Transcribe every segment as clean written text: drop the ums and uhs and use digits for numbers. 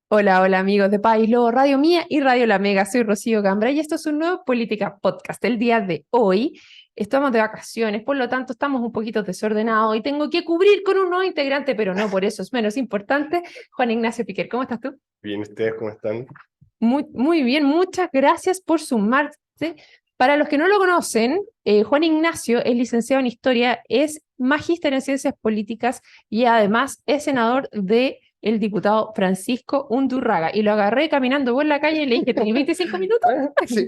Hola, hola amigos de País Lobo, Radio Mía y Radio La Mega. Soy Rocío Cambra y esto es un nuevo Política Podcast. El día de hoy estamos de vacaciones, por lo tanto estamos un poquito desordenados y tengo que cubrir con un nuevo integrante, pero no por eso es menos importante. Juan Ignacio Piquer, ¿cómo estás tú? Bien, ¿ustedes cómo están? Muy bien, muchas gracias por sumarse. Para los que no lo conocen, Juan Ignacio es licenciado en Historia, es magíster en Ciencias Políticas y además es senador de el diputado Francisco Undurraga. Y lo agarré caminando por la calle y le dije, ¿tenés 25 minutos? Sí,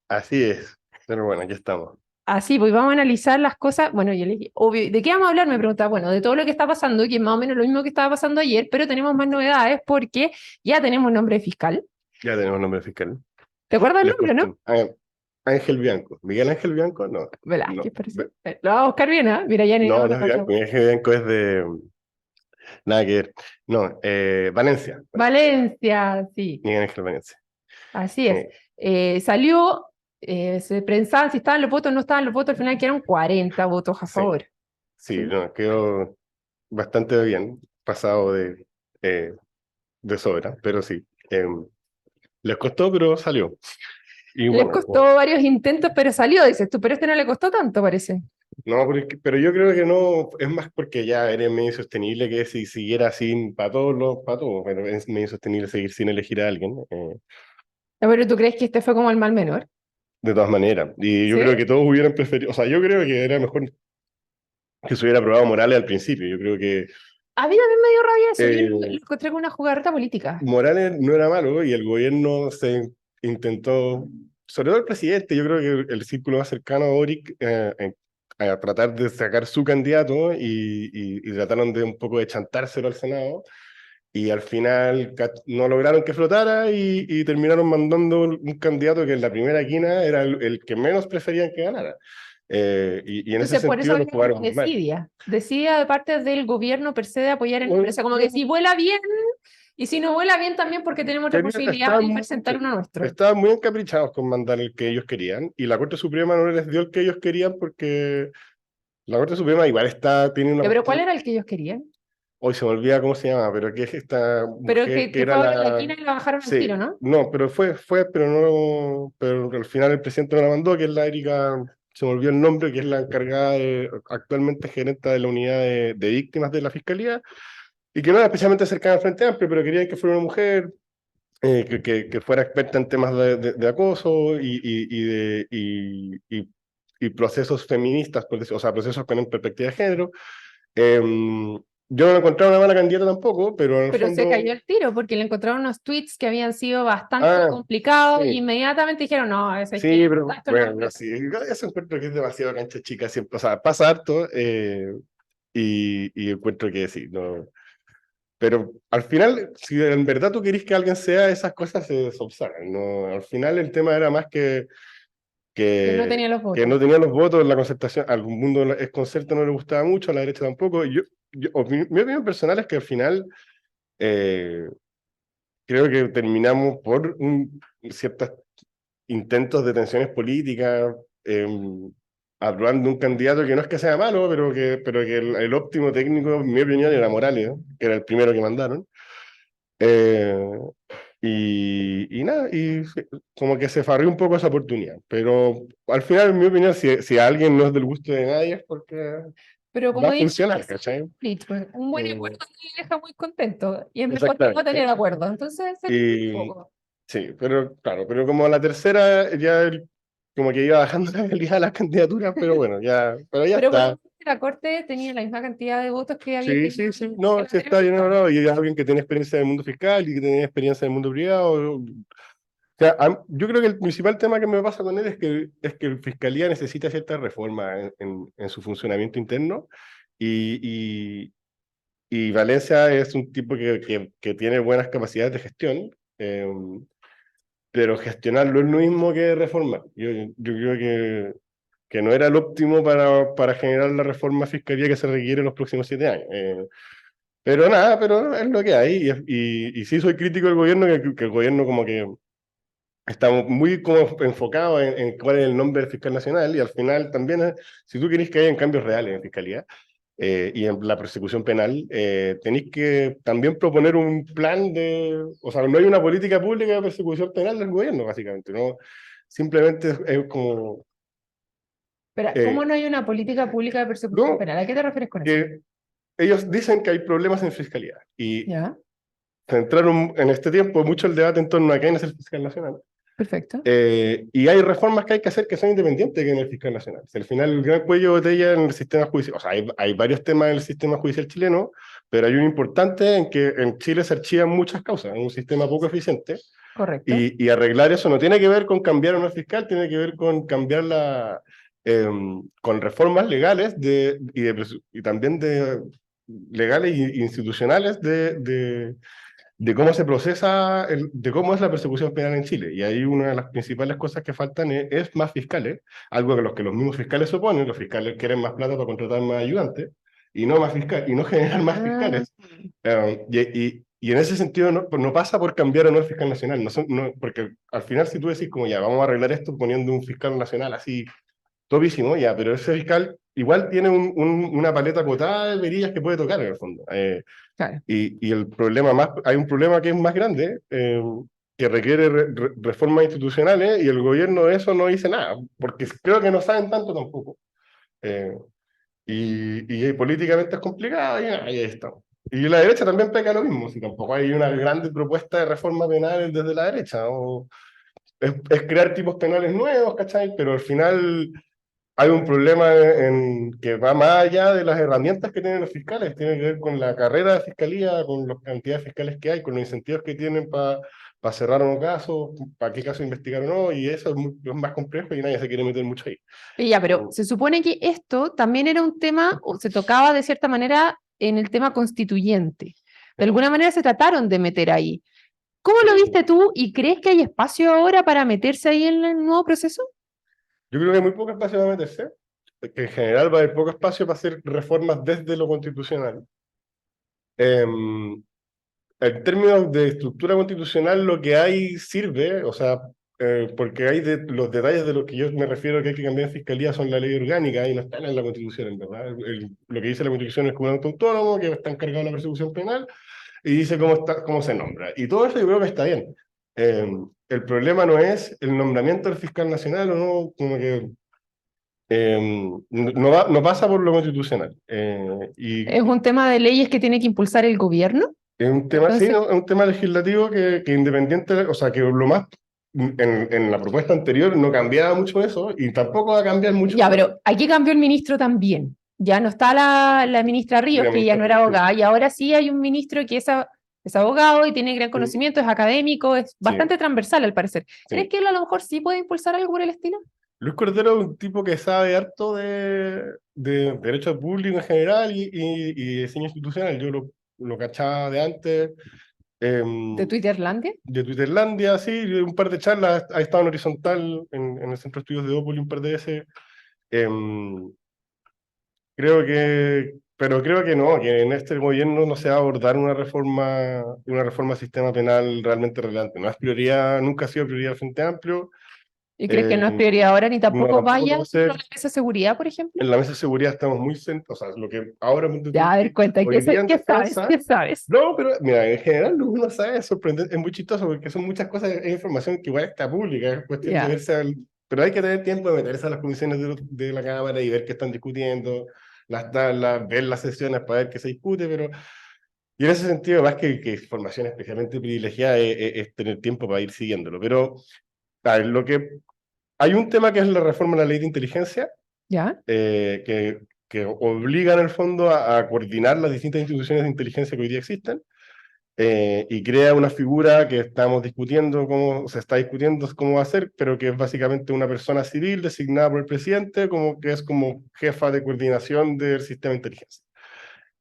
así es. Pero bueno, aquí estamos. Así, pues vamos a analizar las cosas. Bueno, yo le dije, obvio, ¿de qué vamos a hablar? Me preguntaba, bueno, de todo lo que está pasando, que es más o menos lo mismo que estaba pasando ayer, pero tenemos más novedades porque ya tenemos nombre de fiscal. Ya tenemos nombre fiscal. ¿Te acuerdas el Les nombre, no? cuento. Ángel Bianco. ¿Miguel Ángel Bianco? No. No, Velázquez, parece. Lo vamos a buscar bien, ¿ah? Mira, ya ni no, no no lo es Bianco. cachamos. Miguel Ángel Bianco es de... Nada que ver. No, Valencia. Valencia, sí, Miguel Ángel Valencia. así es. Eh, Salió, se prensaban si estaban los votos o no estaban los votos, al final quedaron 40 votos a sí, favor. sí, ¿Sí? no, quedó bastante bien. Pasado de sobra, pero sí. Les costó, pero salió. Y Les bueno, costó varios intentos, pero salió, dices tú, pero este no le costó tanto, parece. no, pero yo creo que no, es más porque ya eres medio insostenible que si siguiera sin para todos los, para todos, pero es medio insostenible seguir sin elegir a alguien, Pero ¿tú crees que este fue como el mal menor? de todas maneras. Y yo ¿Sí? creo que todos hubieran preferido, o sea, yo creo que era mejor que se hubiera aprobado Morales al principio. Yo creo que A mí también me dio rabia eso, yo lo eh, encontré como una jugarreta política. Morales no era malo y el gobierno se intentó, sobre todo el presidente, yo creo que el círculo más cercano a Boric, a tratar de sacar su candidato y trataron de un poco de chantárselo al Senado. Y al final no lograron que flotara y terminaron mandando un candidato que en la primera quina era el que menos preferían que ganara. Y en ese Entonces, por eso sentido lo había como jugaron muy mal. desidia de parte del gobierno per se de apoyar en la empresa, como que si vuela bien, y si no vuela bien también porque tenemos otra posibilidad de presentar uno nuestro. Estaban muy encaprichados con mandar el que ellos querían y la Corte Suprema no les dio el que ellos querían porque la Corte Suprema igual tiene una Pero ¿cuál cuestión, era el que ellos querían? hoy se me olvida cómo se llama, pero que es esta Pero mujer que que era fue ahora la la... quina y la bajaron al tiro, Sí, ¿no? no, pero pero no, pero al final el presidente no la mandó, que es la Erika, se me olvidó el nombre, que es la encargada actualmente gerente de la unidad de víctimas de la Fiscalía, y que no era especialmente cercana al Frente Amplio, pero querían que fuera una mujer, que fuera experta en temas de acoso y procesos feministas, o sea, procesos con perspectiva de género. Yo no encontré una mala candidata tampoco, pero en el Pero se cayó fondo... el tiro porque le encontraron unos tweets que habían sido bastante Ah, complicados y sí. inmediatamente dijeron, no, es que Sí, pero esto no bueno, es no, sí, eso encuentro que es demasiado cancha chica siempre, o sea, pasa harto y encuentro que sí, no, pero al final, si en verdad tú querés que alguien sea, esas cosas se subsanan, no, al final el tema era más que no tenía los que votos. no tenía los votos, la concertación, al mundo es concerto no le gustaba mucho, a la derecha tampoco, mi opinión personal es que al final eh, creo que terminamos por ciertas intentos de tensiones políticas, eh, aprobando un candidato que no es que sea malo, pero que el óptimo técnico, en mi opinión, era Morales, ¿no? Que era el primero que mandaron. Eh, y nada, como que se farrió un poco esa oportunidad. Pero al final, en mi opinión, si a alguien no es del gusto de nadie, es porque Pero va como a dice, funcionar, ¿cachai? pues, un buen Eh, acuerdo te deja muy contento y es mejor que no tener exactamente. acuerdo. Entonces, se entiende un Y poco. sí, pero claro, pero como a la tercera ya como que iba bajando la calidad de las candidaturas, pero bueno, pero ya Pero por lo está. menos la Corte tenía la misma cantidad de votos que había Sí, tenido sí, sí, en no, el sí anterior está bien fiscal. hablado y es alguien que tiene experiencia en el mundo fiscal y que tiene experiencia en el mundo privado. O sea, yo creo que el principal tema que me pasa con él es que la fiscalía necesita cierta reforma en su funcionamiento interno y, y Valencia es un tipo que tiene buenas capacidades de gestión. Pero gestionar no es lo mismo que reformar. Yo creo que no era el óptimo para generar la reforma fiscalía que se requiere en los próximos 7 años. Pero nada, pero es lo que hay. Y sí soy crítico del gobierno, que el gobierno como que está muy como enfocado en cuál es el nombre del fiscal nacional y al final también, si tú querés que haya cambios reales en fiscalía, y en la persecución penal, tenéis que también proponer un plan o sea, no hay una política pública de persecución penal del gobierno, básicamente, ¿no? Simplemente es como, Pero, ¿cómo eh, no hay una política pública de persecución no, penal? ¿A qué te refieres con eso? que ellos dicen que hay problemas en fiscalía, y Ya, centraron en este tiempo mucho el debate en torno a quién es el fiscal nacional. perfecto. Y hay reformas que hay que hacer que son independientes que en el fiscal nacional. Si al final el gran cuello de botella en el sistema judicial, o sea, hay varios temas en el sistema judicial chileno, pero hay uno importante en que en Chile se archivan muchas causas, en un sistema poco eficiente, Correcto. y arreglar eso no tiene que ver con cambiar a una fiscal, tiene que ver con cambiar con reformas legales y también legales e institucionales de cómo se procesa, de cómo es la persecución penal en Chile. Y ahí una de las principales cosas que faltan es más fiscales, algo que los mismos fiscales se oponen. Los fiscales quieren más plata para contratar más ayudantes y no más y no generar más Ah, fiscales. Y en ese sentido pues no pasa por cambiar o no el fiscal nacional, porque al final si tú decís como ya, vamos a arreglar esto poniendo un fiscal nacional así topísimo, ya, pero ese fiscal igual tiene una paleta acotada de verillas que puede tocar en el fondo. claro. Y el problema hay un problema que es más grande, que requiere reformas institucionales, y el gobierno de eso no dice nada, porque creo que no saben tanto tampoco. Eh, políticamente es complicado, y ahí estamos. Y la derecha también peca lo mismo, si tampoco hay una grande propuesta de reforma penal desde la derecha, es crear tipos penales nuevos, ¿cachai? Pero al final hay un problema que va más allá de las herramientas que tienen los fiscales, tiene que ver con la carrera de fiscalía, con la cantidad de fiscales que hay, con los incentivos que tienen para cerrar un caso, para qué caso investigar o no, y eso es más complejo y nadie se quiere meter mucho ahí. Y ya, pero se supone que esto también era un tema, o se tocaba de cierta manera en el tema constituyente. De alguna manera se trataron de meter ahí. ¿Cómo lo viste tú y crees que hay espacio ahora para meterse ahí en el nuevo proceso? Yo creo que hay muy poco espacio para meterse, que en general va a haber poco espacio para hacer reformas desde lo constitucional. En términos de estructura constitucional, lo que hay sirve, o sea, porque hay los detalles de los que yo me refiero que hay que cambiar en fiscalía son la ley orgánica y no están en la constitución, en verdad. Lo que dice la constitución es que un ente autónomo que está encargado de la persecución penal y dice cómo se nombra. Y todo eso yo creo que está bien. Eh, el problema no es el nombramiento del fiscal nacional o no, como que no pasa por lo constitucional. Y ¿Es un tema de leyes que tiene que impulsar el gobierno? es un tema, sí, Entonces, ¿no? Es un tema legislativo que independiente, o sea, que lo más, en la propuesta anterior no cambiaba mucho eso y tampoco va a cambiar mucho ya, ahora. pero aquí cambió el ministro también. Ya no está la ministra Ríos, que ya no era Sí, abogada, y ahora sí hay un ministro que es abogado y tiene gran sí, conocimiento, es académico, es sí, bastante transversal al parecer. ¿Crees sí. que él a lo mejor sí puede impulsar algo por el estilo? Luis Cordero es un tipo que sabe harto de derecho público en general y diseño institucional. Yo lo cachaba de antes, ¿De Twitterlandia? de Twitterlandia, sí, de un par de charlas, ha estado en Horizontal, en el Centro de Estudios de Opoli un par de veces. Em, pero creo que no, que en este gobierno no se va a abordar una reforma al sistema penal realmente relevante. No es prioridad, nunca ha sido prioridad del Frente Amplio. ¿Y crees que eh, no es prioridad ahora ni no, tampoco tampoco lo vaya va a dentro de ser. la mesa de seguridad, por ejemplo? En la mesa de seguridad estamos muy centrados, o sea, lo que ahora ponte Ya, tú, a ver, cuenta, hoy día en qué sabes? defensa, ¿Qué sabes? no, pero mira, en general lo que uno sabe es sorprendente, es muy chistoso porque son muchas cosas, es información que igual está pública, es cuestión de Ya. verse pero hay que tener tiempo de meterse a las comisiones de la Cámara y ver qué están discutiendo, las tablas, ver las sesiones para ver qué se discute, pero y en ese sentido, más que información especialmente privilegiada, es tener tiempo para ir siguiéndolo. Pero a ver, hay un tema que es la reforma de la ley de inteligencia, ¿Ya? que obliga en el fondo a coordinar las distintas instituciones de inteligencia que hoy día existen, y crea una figura que estamos discutiendo, cómo se está discutiendo cómo va a ser, pero que es básicamente una persona civil designada por el presidente, como que es como jefa de coordinación del sistema de inteligencia.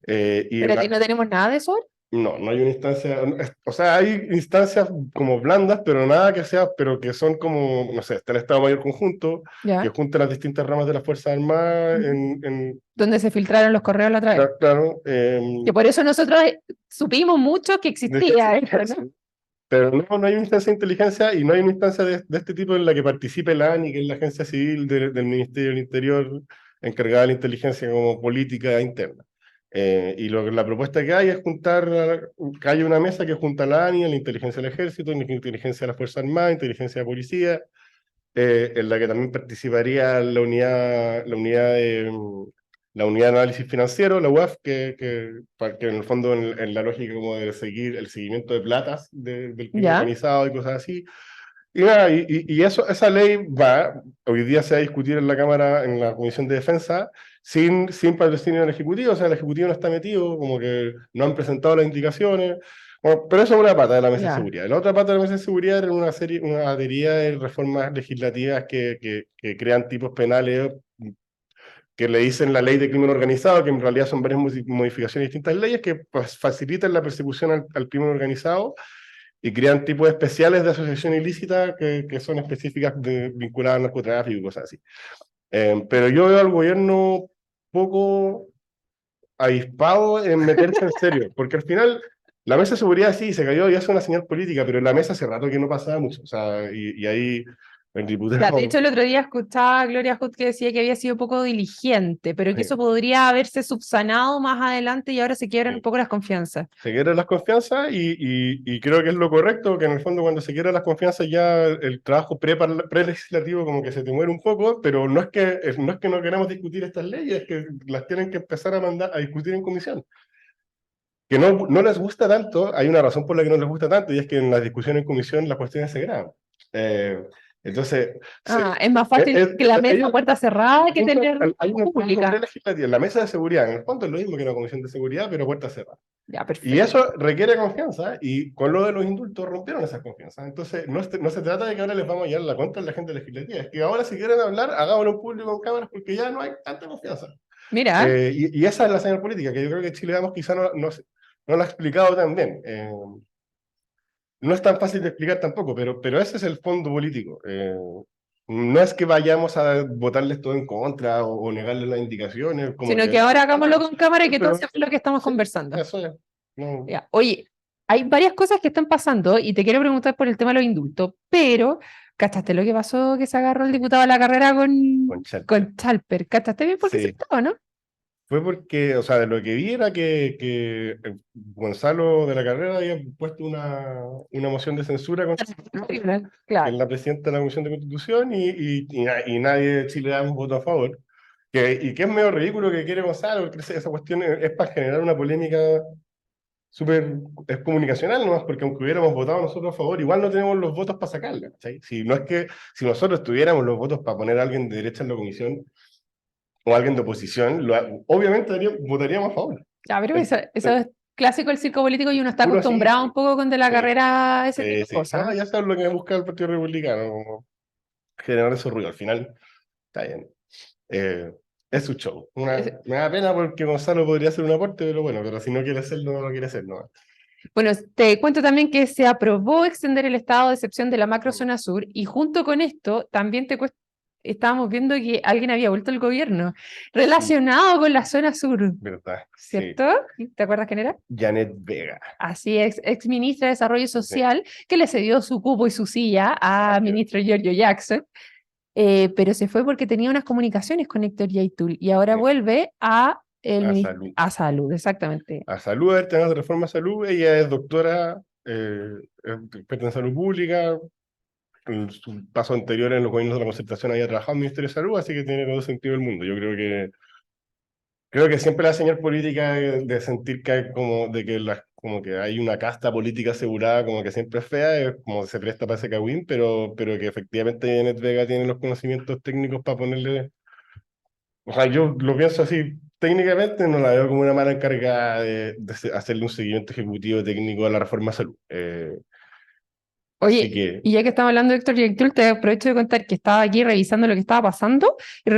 Y Pero aquí no tenemos nada de eso ahora. no hay una instancia, o sea, hay instancias como blandas, pero nada que sea, pero que son como, no sé, está el Estado Mayor Conjunto, que Ya. junta las distintas ramas de las Fuerzas Armadas Ujú. Donde se filtraron los correos la otra vez. claro, Que por eso nosotros supimos mucho que existía esto, ¿no? pero no hay una instancia de inteligencia y no hay una instancia de este tipo en la que participe la ANI, que es la agencia civil del Ministerio del Interior, encargada de la inteligencia como política interna. La propuesta que hay es que haya una mesa que junta a la ANI, a la inteligencia del ejército, la inteligencia de las Fuerzas Armadas, inteligencia de la policía, en la que también participaría la unidad de análisis financiero, la UAF, que en el fondo en la lógica como de seguir el seguimiento de platas del crimen ¿Ya? organizado y cosas así. Y nada, esa ley hoy día se va a discutir en la Cámara, en la Comisión de Defensa, sin patrocinio del Ejecutivo, o sea, el Ejecutivo no está metido, como que no han presentado las indicaciones. Bueno, pero eso es una pata de la mesa de Ya. seguridad. La otra pata de la mesa de seguridad era una batería de reformas legislativas que crean tipos penales que le dicen la ley de crimen organizado, que en realidad son varias modificaciones de distintas leyes que pues, facilitan la persecución al crimen organizado y crean tipos especiales de asociación ilícita que son específicas vinculadas al narcotráfico y cosas así. Pero yo veo al gobierno poco avispado en meterse en serio, porque al final la mesa de seguridad sí se cayó y hace una señal política, pero en la mesa hace rato que no pasaba mucho. O sea, y ahí el Ya, de diputado. hecho, el otro día escuchaba a Gloria Hood que decía que había sido poco diligente, pero que eso podría haberse subsanado más adelante y ahora se quiebran un poco las confianzas. Se quiebran las confianzas y creo que es lo correcto, que en el fondo cuando se quiebran las confianzas ya el trabajo pre-legislativo como que se te muere un poco, pero no es que no queramos discutir estas leyes, es que las tienen que empezar a mandar a discutir en comisión. Que no les gusta tanto, hay una razón por la que no les gusta tanto, y es que en las discusiones en comisión las cuestiones se graban. Eh, entonces, Es más fácil que la mesa a ellos puerta cerrada que tener hay un punto pública. pre-legislativo, la mesa de seguridad, en el fondo es lo mismo que una comisión de seguridad, pero puerta cerrada. Ya, Y perfecto. eso requiere confianza, y con lo de los indultos rompieron esas confianzas. Entonces, no se trata de que ahora les vamos a llevar la contra a la gente legislativa, es que ahora si quieren hablar, hagámoslo en público en cámaras, porque ya no hay tanta confianza. Mira, Y esa es la señal política, que yo creo que Chile Vamos quizá no lo ha explicado tan bien. No es tan fácil de explicar tampoco, pero ese es el fondo político. No es que vayamos a votarles todo en contra o negarles las indicaciones, como sino que que. ahora hagámoslo con cámara y que todo Pero sea lo que estamos sí, conversando. eso es. No, Ya. Oye, hay varias cosas que están pasando y te quiero preguntar por el tema de los indultos, pero ¿cachaste lo que pasó que se agarró el diputado a la carrera con Chalper. con Chalper? ¿Cachaste bien por qué se Sí, estaba, no? fue porque, o sea, de lo que vi era que Gonzalo de la Carrera había puesto una moción de censura en Claro. la presidenta de la Comisión de Constitución y nadie de Chile Vamos votó a favor. Y que es medio ridículo que quiere Gonzalo, porque esa cuestión es para generar una polémica súper, es comunicacional nomás, porque aunque hubiéramos votado nosotros a favor, igual no tenemos los votos para sacarla, ¿cachai? Si no es que, si nosotros tuviéramos los votos para poner a alguien de derecha en la comisión o alguien de oposición, obviamente votaríamos a favor. Ya, pero El- eso el- es clásico del circo político y uno está Puro así, acostumbrado un poco con de la sí, carrera a ese tipo sí, de sí. No, cosas. ya sabes lo que busca el Partido Republicano, como generar ese ruido. Al final, está bien. Eh, es su show. Es- Me da pena porque Gonzalo podría hacer un aporte, pero bueno, pero si no quiere hacerlo, no lo quiere hacer, ¿no? Bueno, te cuento también que se aprobó extender el estado de excepción de la macrozona sur y junto con esto también estábamos viendo que alguien había vuelto al gobierno Sí, relacionado con la zona sur, verdad, sí. ¿cierto? ¿Te acuerdas quién era? Janet Vega. Así es, ex ministra de Desarrollo Sí, Social, que le cedió su cupo y su silla a obvio. ministro Giorgio Jackson, pero se fue porque tenía unas comunicaciones con Héctor Yaitul y ahora Sí. vuelve A salud. a salud, exactamente. A salud, a ver, tenemos de reforma a salud. Ella es doctora, es experta en salud pública. En su paso anterior en los gobiernos de la concertación había trabajado en el Ministerio de Salud, así que tiene todo el sentido del mundo. Yo creo que siempre la señal política de sentir que hay como de que como que hay una casta política asegurada, como que siempre es fea, es como se presta para ese cagüín, pero que efectivamente Janet Vega tiene los conocimientos técnicos para ponerle. O sea, yo lo pienso así, técnicamente no la veo como una mala encargada de hacerle un seguimiento ejecutivo técnico a la reforma de salud. Así Oye, que, y ya que estamos hablando de Héctor Yaitul, te aprovecho de contar que estaba aquí revisando lo que estaba pasando y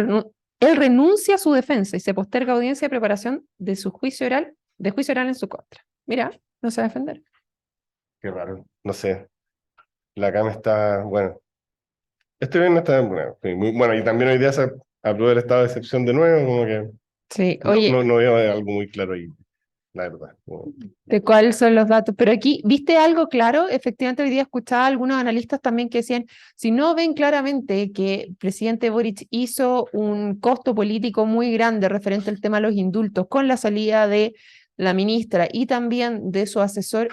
él renuncia a su defensa y se posterga audiencia de preparación de su juicio oral en su contra. Mira, no se va a defender. qué raro, no sé, la cama está, bueno, este viernes está, bueno, sí, muy, bueno, y también hoy día se aprobó el estado de excepción de nuevo, como que Sí, no, oye, no veo algo muy claro ahí. la verdad. de cuáles son los datos. Pero aquí, ¿viste algo claro? Efectivamente, hoy día escuchaba a algunos analistas también que decían, si no ven claramente que el presidente Boric hizo un costo político muy grande referente al tema de los indultos con la salida de la ministra y también de su asesor,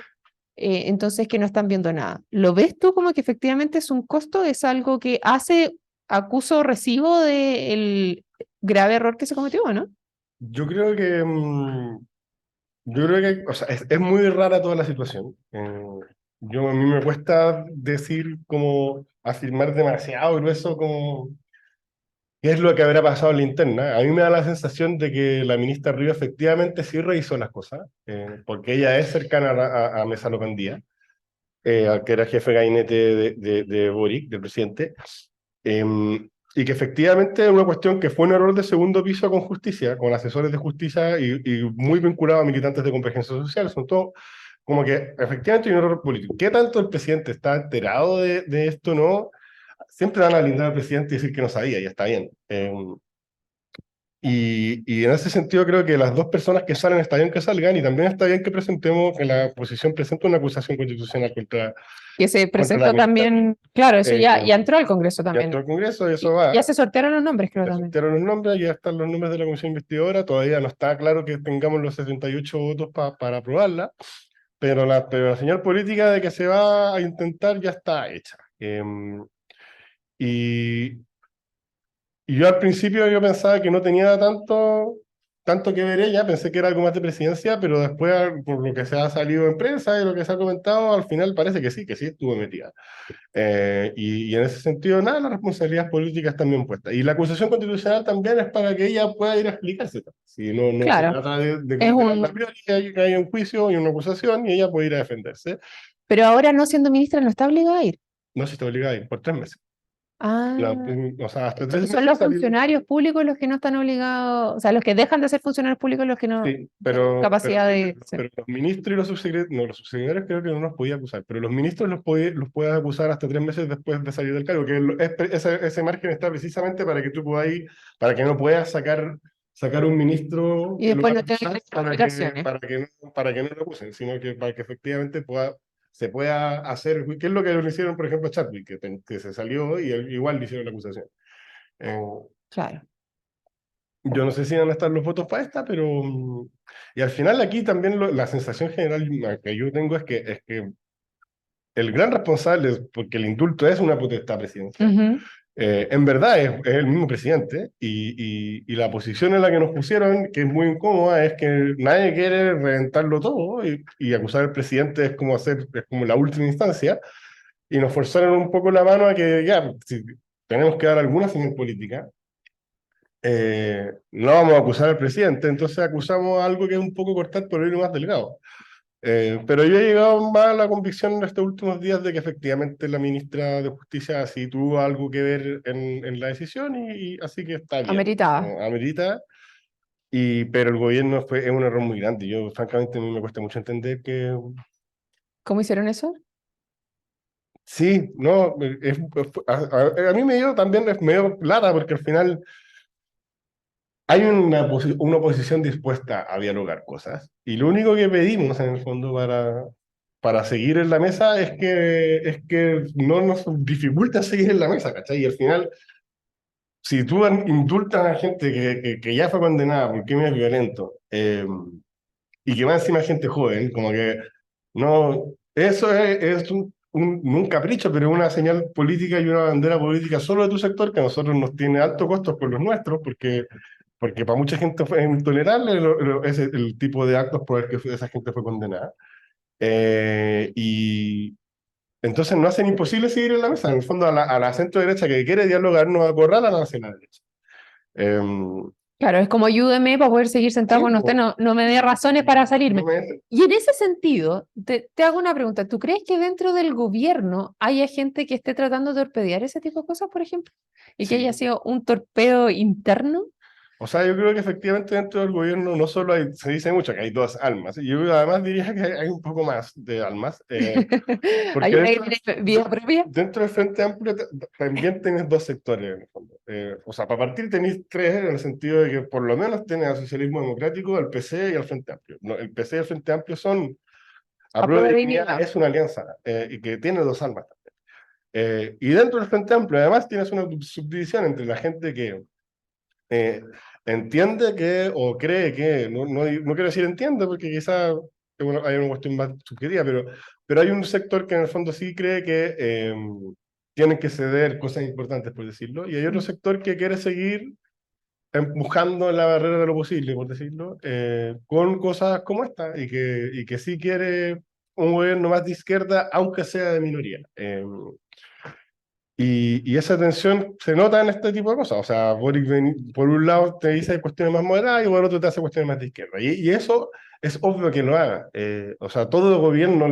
entonces que no están viendo nada. ¿Lo ves tú como que efectivamente es un costo? ¿Es algo que hace acuso o recibo del grave error que se cometió, ¿no? Yo creo que, yo creo que, o sea, es muy rara toda la situación. A mí me cuesta decir como, afirmar demasiado grueso como qué es lo que habrá pasado en la interna. A mí me da la sensación de que la ministra Río efectivamente sí rehizo las cosas, porque ella es cercana a Mesa Lopendía, al que era jefe de gabinete de Boric, del presidente. Y que efectivamente es una cuestión que fue un error de segundo piso con justicia, con asesores de justicia y muy vinculado a militantes de Convergencia Social. Son todo como que efectivamente hay un error político. ¿Qué tanto el presidente está enterado de esto? No. Siempre van a blindar al presidente y decir que no sabía, y está bien. Y en ese sentido creo que las dos personas que salen está bien que salgan y también está bien que presentemos, que la oposición presente una acusación constitucional Que se contra la presentó ministra. también, claro, eso ya entró al Congreso Ya también. entró al Congreso y eso Y va. ya se sortearon los nombres, creo Ya también. sortearon los nombres, ya están los nombres de la comisión investigadora. Todavía no está claro que tengamos los 78 votos para aprobarla, pero la señal política de que se va a intentar ya está hecha. Y, y yo al principio yo pensaba que no tenía tanto que ver ella, pensé que era algo más de presidencia, pero después, por lo que se ha salido en prensa y lo que se ha comentado, al final parece que sí estuvo metida. Y en ese sentido, nada, las responsabilidades políticas también puestas. Y la acusación constitucional también es para que ella pueda ir a explicarse. Si no se Claro, trata de es condenarla a un... priori, que hay un juicio y una acusación y ella puede ir a defenderse. Pero ahora no siendo ministra no está obligada a ir. No se está obligada a ir por 3 meses. Ah, O sea, hasta 3 meses son los salir. funcionarios públicos los que no están obligados, o sea, los que dejan de ser funcionarios públicos los que no Sí, tienen capacidad de... sí. pero los ministros y los subsecretarios, no, los subsecretarios creo que no los podía acusar, pero los ministros los puedes acusar hasta 3 meses después de salir del cargo, que ese margen está precisamente para que tú podáis, para que no puedas sacar un ministro Y que lo después va a no tienen acusar explicaciones. para que no lo acusen, sino que para que efectivamente se pueda hacer, que es lo que le hicieron, por ejemplo, a Chadwick, que se salió y igual le hicieron la acusación. Eh, Claro. yo no sé si van a estar los votos para esta, pero... Y al final aquí también la sensación general que yo tengo es que el gran responsable, porque el indulto es una potestad presidencial, Ujú. en verdad es el mismo presidente y la posición en la que nos pusieron, que es muy incómoda, es que nadie quiere reventarlo todo y acusar al presidente es como la última instancia y nos forzaron un poco la mano a que ya, si tenemos que dar alguna señal política, no vamos a acusar al presidente, entonces acusamos algo que es un poco cortar por el hilo más delgado. Pero yo he llegado más a la convicción en estos últimos días de que efectivamente la ministra de Justicia sí tuvo algo que ver en la decisión y así que está bien. Ameritaba. Amerita, pero el gobierno es un error muy grande. Yo francamente a mí me cuesta mucho entender que ¿Cómo hicieron eso? sí, no, a mí me dio también me dio plata porque al final hay una oposición dispuesta a dialogar cosas y lo único que pedimos en el fondo para seguir en la mesa es que no nos dificulta seguir en la mesa, ¿cachai? Y al final, si tú indultas a gente que ya fue condenada por crímenes violentos y que va encima gente joven, como que no, eso es no un capricho, pero una señal política y una bandera política solo de tu sector que a nosotros nos tiene altos costos por los nuestros, porque para mucha gente fue intolerable ese, el tipo de actos por el que esa gente fue condenada. Y entonces no hacen imposible seguir en la mesa. En el fondo, a la centro derecha que quiere dialogar nos acorralan hacia la derecha. Eh, Claro, es como ayúdeme para poder seguir sentado sí, con usted, no me dé razones para salirme. no me- Y en ese sentido, te hago una pregunta. ¿Tú crees que dentro del gobierno haya gente que esté tratando de torpedear ese tipo de cosas, por ejemplo? Y que haya sí, sido un torpedo interno? O sea, yo creo que efectivamente dentro del gobierno no solo hay, se dice mucho que hay dos almas, yo además diría que hay un poco más de almas, Hay porque una que tiene vida propia. dentro del Frente Amplio también tienes dos sectores en el fondo. O sea, para partir tenéis tres en el sentido de que por lo menos tienes al socialismo democrático, al PC y al Frente Amplio. No, el PC y el Frente Amplio son, a A prueba prueba de de dignidad, dignidad. es una alianza y que tiene dos almas. Y dentro del Frente Amplio, además, tienes una subdivisión entre la gente que eh, entiende que, o cree que, no quiero decir entiende, porque quizá hay una cuestión más subjetiva, pero hay un sector que en el fondo sí cree que tienen que ceder cosas importantes, por decirlo, y hay otro Mm. sector que quiere seguir empujando en la barrera de lo posible, por decirlo, con cosas como esta, y que sí quiere un gobierno más de izquierda, aunque sea de minoría. Y esa tensión se nota en este tipo de cosas. O sea, Boric por un lado te dice cuestiones más moderadas y por otro te hace cuestiones más de izquierda. Y eso es obvio que lo haga. O sea, todo el gobierno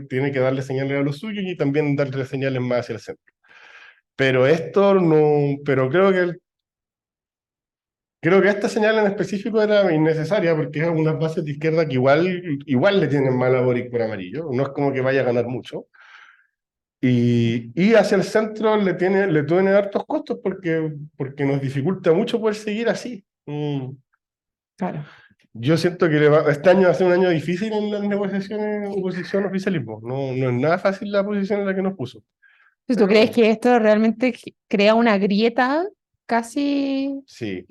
tiene que darle señales a los suyos y también darle señales más hacia el centro. Pero esto no, pero creo que esta señal en específico era innecesaria porque es unas bases de izquierda que igual le tienen mal a Boric por amarillo. No es como que vaya a ganar mucho. Y hacia el centro le tiene hartos costos porque nos dificulta mucho poder seguir así. Claro. Yo siento que este año va a ser un año difícil en las negociaciones oposición-oficialismo. No es nada fácil la posición en la que nos puso. Si tú Pero crees bueno, que esto realmente crea una grieta casi... sí.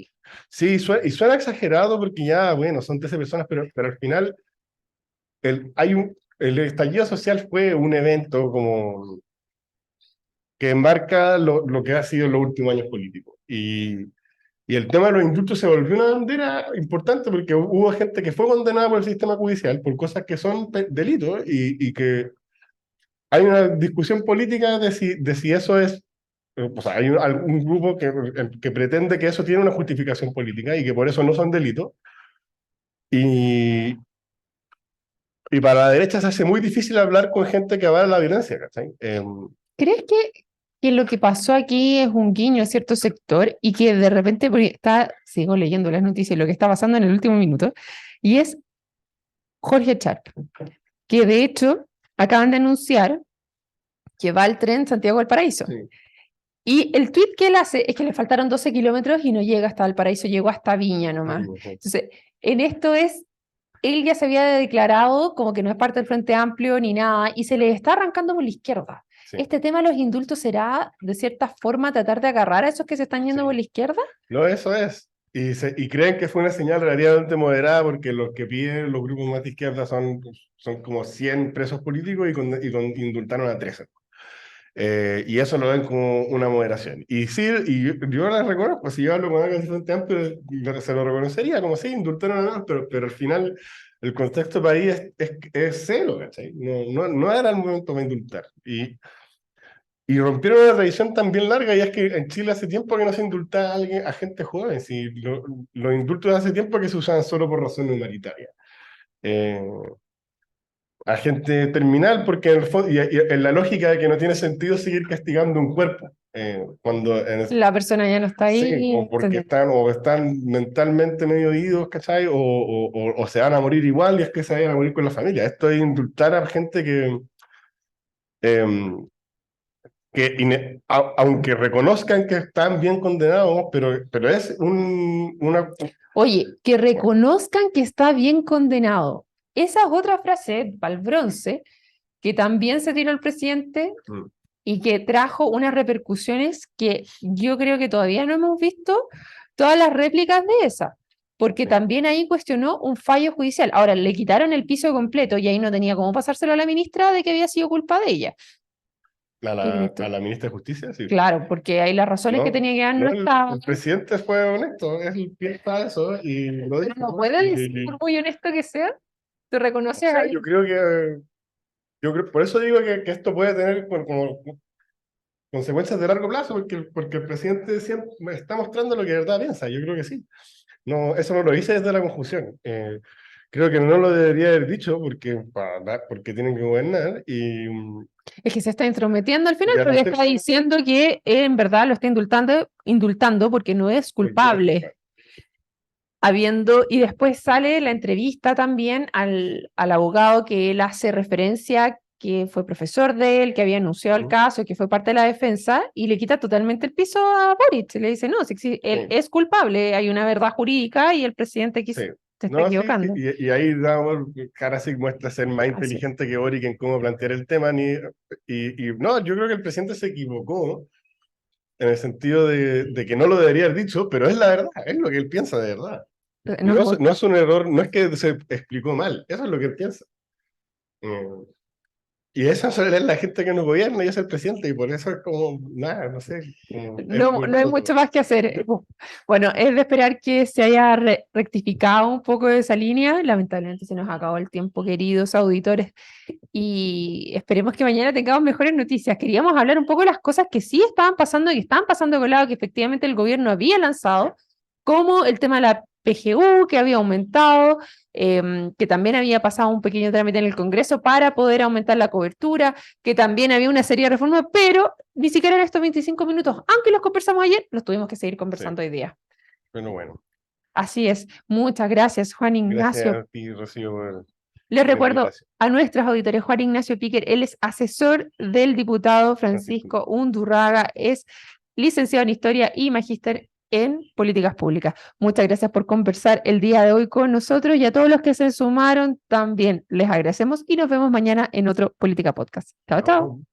Sí, y suena exagerado porque ya, bueno, son 13 personas, pero al final el estallido social fue un evento como que enmarca lo que ha sido en los últimos años políticos. Y el tema de los indultos se volvió una bandera importante porque hubo gente que fue condenada por el sistema judicial por cosas que son delitos y que hay una discusión política de si eso es, o sea, hay algún grupo que pretende que eso tiene una justificación política y que por eso no son delitos. Y, y para la derecha se hace muy difícil hablar con gente que avala la violencia, ¿cachai? ¿Crees que lo que pasó aquí es un guiño a cierto sector y que de repente, porque sigo leyendo las noticias y lo que está pasando en el último minuto, y es Jorge Char, que de hecho acaban de anunciar que va el tren Santiago-Valparaíso. Sí. Y el tweet que él hace es que le faltaron 12 kilómetros y no llega hasta Valparaíso, llegó hasta Viña nomás. Entonces, en esto él ya se había declarado como que no es parte del Frente Amplio ni nada, y se le está arrancando por la izquierda. Sí. ¿Este tema de los indultos será, de cierta forma, tratar de agarrar a esos que se están yendo Sí. por la izquierda? No, eso es. Y creen que fue una señal relativamente moderada porque los que piden los grupos más de izquierda son como 100 presos políticos indultaron a 13. Y eso lo ven como una moderación. Y sí, yo les reconozco, si yo hablo con alguien de Frente Amplio, se lo reconocería como sí, indultaron a más, pero al final el contexto país es cero, ¿cachai? No era el momento para indultar. Y rompieron una tradición tan bien larga, y es que en Chile hace tiempo que no se indulta a gente joven. Si los indultos hace tiempo que se usaban solo por razones humanitarias. Eh, a gente terminal, porque y en la lógica de que no tiene sentido seguir castigando un cuerpo. La persona ya no está Sí, ahí. o porque están mentalmente medio idos, ¿cachai? O se van a morir igual y es que se vayan a morir con la familia. Esto es indultar a gente eh, aunque reconozcan que están bien condenados, pero es una... Oye, que reconozcan que está bien condenado. Esa es otra frase, para el bronce, que también se tiró el presidente y que trajo unas repercusiones que yo creo que todavía no hemos visto todas las réplicas de esa, porque también ahí cuestionó un fallo judicial. Ahora, le quitaron el piso completo y ahí no tenía cómo pasárselo a la ministra de que había sido culpa de ella. A ¿Qué la, crees a tú? la ministra de Justicia, sí. Claro, porque ahí las razones que No, tenía que dar no no, estaban. el presidente fue honesto, él piensa eso y lo Pero no dijo. puede decir, por muy honesto que sea, ¿te O reconoces sea, ahí? por eso digo que esto puede tener como consecuencias de largo plazo, porque el presidente siempre está mostrando lo que de verdad piensa. Yo creo que sí. No, eso no lo hice desde la confusión. Creo que no lo debería haber dicho porque tienen que gobernar Es que se está intrometiendo al final, y a pero no le ser está diciendo que en verdad lo está indultando porque no es porque no es culpable. culpable. y después sale la entrevista también al abogado que él hace referencia, que fue profesor de él, que había anunciado el caso, que fue parte de la defensa, y le quita totalmente el piso a Boric. Le dice, no, si él es culpable, hay una verdad jurídica y el presidente aquí se está equivocando. Y ahí Karasik muestra ser más inteligente que Boric en cómo plantear el tema. No, yo creo que el presidente se equivocó en el sentido de que no lo debería haber dicho, pero es la verdad, es lo que él piensa de verdad. No es un error, no es que se explicó mal, eso es lo que él piensa. Y esa es la gente que nos gobierna y es el presidente, y por eso es como, nada, no sé. No hay mucho más que hacer. Bueno, es de esperar que se haya rectificado un poco de esa línea. Lamentablemente se nos acabó el tiempo, queridos auditores, y esperemos que mañana tengamos mejores noticias. Queríamos hablar un poco de las cosas que sí estaban pasando y que estaban pasando con lado, que efectivamente el gobierno había lanzado, como el tema de la PGU, que había aumentado, que también había pasado un pequeño trámite en el Congreso para poder aumentar la cobertura, que también había una serie de reformas, pero ni siquiera en estos 25 minutos, aunque los conversamos ayer, los tuvimos que seguir conversando hoy día. Pero bueno. Así es. Muchas gracias, Juan Ignacio. Gracias a ti, Rocío. Les recuerdo a nuestros auditores, Juan Ignacio Píquer, él es asesor del diputado Francisco Undurraga, es licenciado en Historia y magíster en Políticas Públicas. Muchas gracias por conversar el día de hoy con nosotros, y a todos los que se sumaron también les agradecemos y nos vemos mañana en otro Política Podcast. Chao, chao.